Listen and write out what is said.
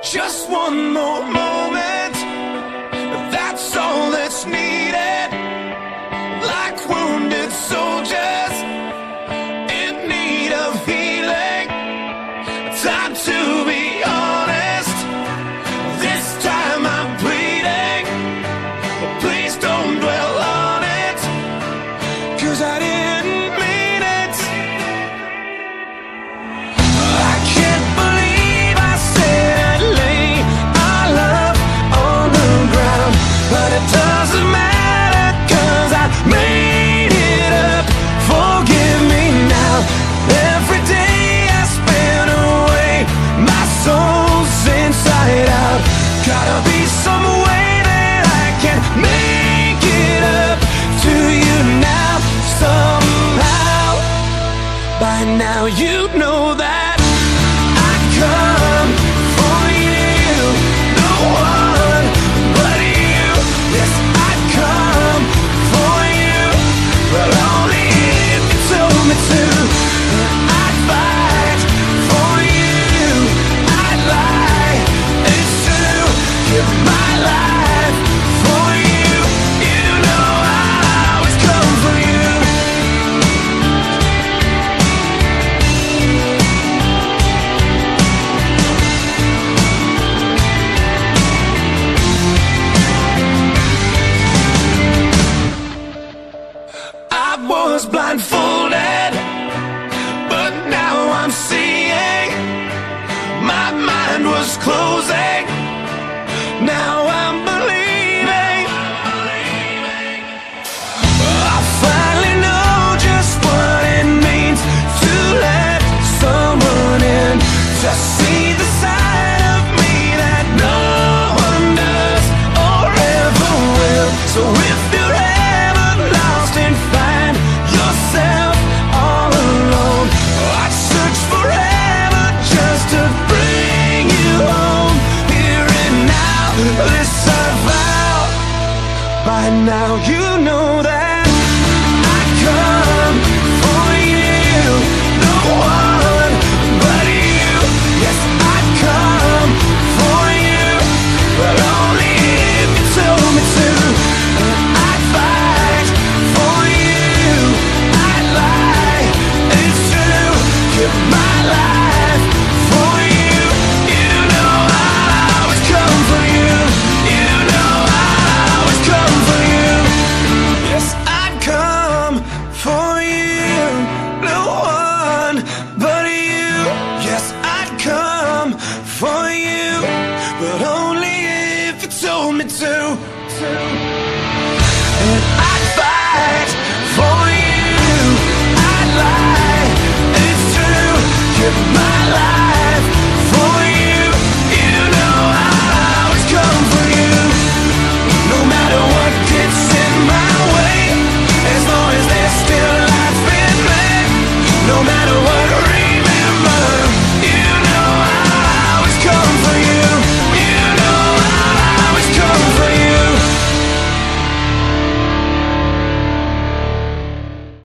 Just one more moment, that's all that's needed. Like wounded soldiers in need of healing. Time to be honest, this time I'm bleeding. Please don't dwell on it, 'cause I didn't mean it. I can't believe I said I'd lay our love on the ground, but it doesn't matter, 'cause I made it up. Forgive me now. Every day I spend away, my soul's inside out. Gotta be some way that I can make it up to you now. Somehow, by now you know that I come for you, no one but you. Yes, I come for you, but only if you told me to. I'd fight for you, I'd lie, it's true. Give my life for you, you know I always come for you. I was blindfolded, but now I'm seeing. My mind was closing, now I'm believing. I finally know just what it means to let someone in, to see the side of me that no one does or ever will. So if you're ever lost and find yourself all alone, I'd search forever just to bring you home, here and now. This I vow, by now you know that I come for you, no one but you. Yes, I come for you, but only if you told me to. I'd fight for you, I'd lie, it's true. Give my life for you, you know I always come for you. You know I always come for you. Yes, I'd come for you, no one but you. Yes, I'd come for you, but